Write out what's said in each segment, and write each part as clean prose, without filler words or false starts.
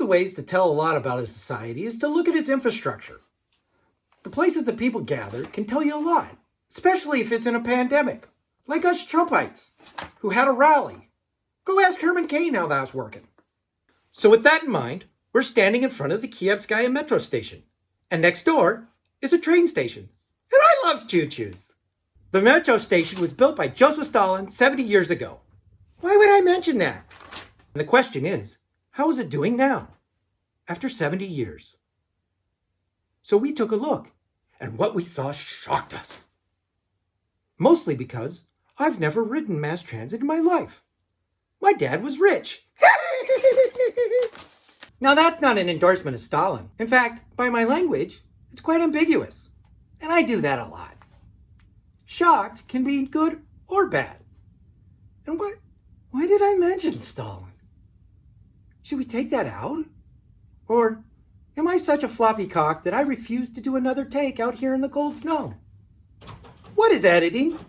the ways to tell a lot about a society is to look at its infrastructure. The places that people gather can tell you a lot, especially if it's in a pandemic, like us Trumpites, who had a rally. Go ask Herman Cain how that was working. So with that in mind, we're standing in front of the Kiyevskaya metro station, and next door is a train station. And I love choo-choos. The metro station was built by Joseph Stalin 70 years ago. Why would I mention that? And the question is, how is it doing now, after 70 years? So we took a look, and what we saw shocked us. Mostly because I've never ridden mass transit in my life. My dad was rich. Now that's not an endorsement of Stalin. In fact, by my language, it's quite ambiguous. And I do that a lot. Shocked can be good or bad. And why did I mention Stalin? Should we take that out? Or am I such a floppy cock that I refuse to do another take out here in the cold snow? What is editing?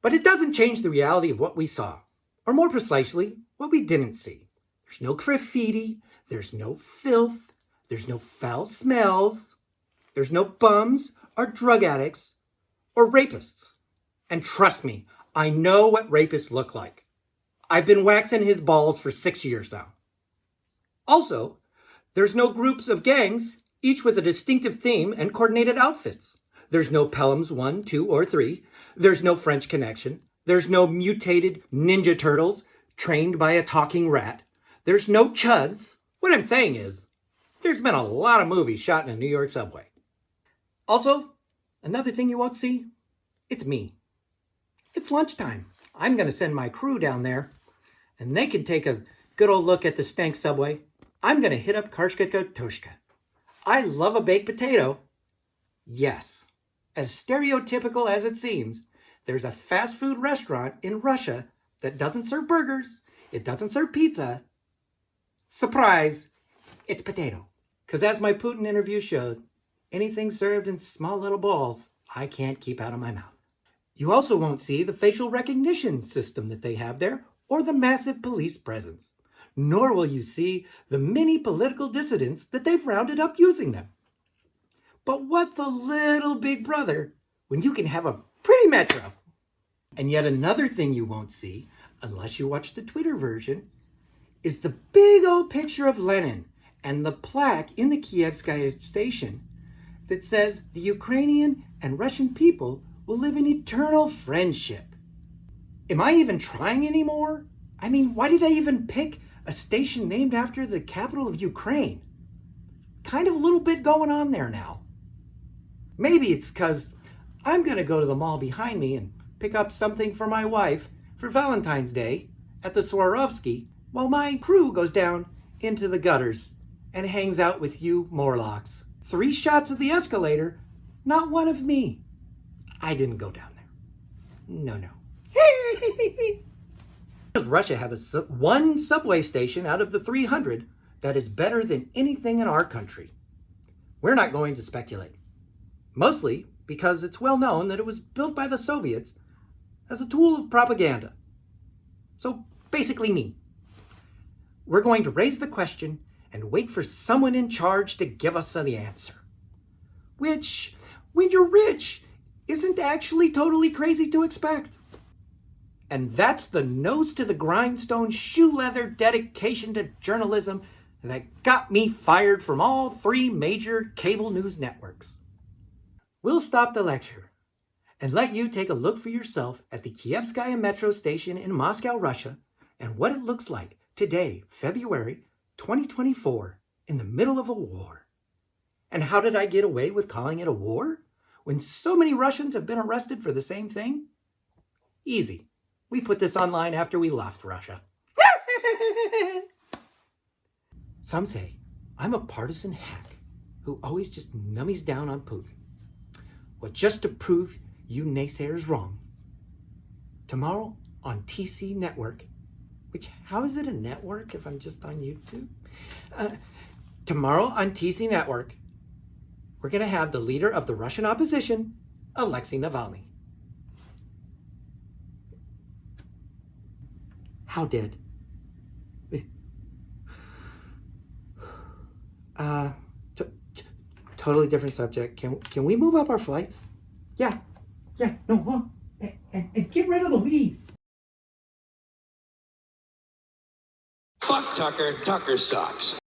But it doesn't change the reality of what we saw. Or more precisely, what we didn't see. There's no graffiti, there's no filth, there's no foul smells, there's no bums or drug addicts or rapists. And trust me, I know what rapists look like. I've been waxing his balls for 6 years now. Also, there's no groups of gangs, each with a distinctive theme and coordinated outfits. There's no Pelhams 1, 2, or 3. There's no French Connection. There's no mutated Ninja Turtles trained by a talking rat. There's no chuds. What I'm saying is, there's been a lot of movies shot in a New York subway. Also, another thing you won't see, it's me. It's lunchtime. I'm going to send my crew down there, and they can take a good old look at the stank subway. I'm going to hit up Karshka Toshka. I love a baked potato. Yes, as stereotypical as it seems, there's a fast food restaurant in Russia that doesn't serve burgers, it doesn't serve pizza. Surprise, it's potato. Because as my Putin interview showed, anything served in small little balls, I can't keep out of my mouth. You also won't see the facial recognition system that they have there, or the massive police presence. Nor will you see the many political dissidents that they've rounded up using them. But what's a little big brother when you can have a pretty metro? And yet another thing you won't see, unless you watch the Twitter version, is the big old picture of Lenin and the plaque in the Kiyevskaya station that says the Ukrainian and Russian people will live in eternal friendship. Am I even trying anymore? I mean, why did I even pick a station named after the capital of Ukraine? Kind of a little bit going on there now. Maybe it's because I'm going to go to the mall behind me and pick up something for my wife for Valentine's Day at the Swarovski while my crew goes down into the gutters and hangs out with you Morlocks. 3 shots of the escalator, not one of me. I didn't go down there. No. Does Russia have one subway station out of the 300 that is better than anything in our country? We're not going to speculate. Mostly because it's well known that it was built by the Soviets as a tool of propaganda. So basically me. We're going to raise the question and wait for someone in charge to give us the answer. Which, when you're rich, isn't actually totally crazy to expect. And that's the nose to the grindstone, shoe leather dedication to journalism that got me fired from all 3 major cable news networks. We'll stop the lecture and let you take a look for yourself at the Kiyevskaya metro station in Moscow, Russia, and what it looks like today, February 2024, in the middle of a war. And how did I get away with calling it a war when so many Russians have been arrested for the same thing? Easy. We put this online after we left Russia. Some say I'm a partisan hack who always just nummies down on Putin. Well, just to prove you naysayers wrong, tomorrow on TC Network, which, how is it a network if I'm just on YouTube? Tomorrow on TC Network, we're going to have the leader of the Russian opposition, Alexei Navalny. How dead? Uh, t- t- totally different subject. Can we move up our flights? Yeah, no, huh? And get rid of the weed. Fuck Tucker. Tucker sucks.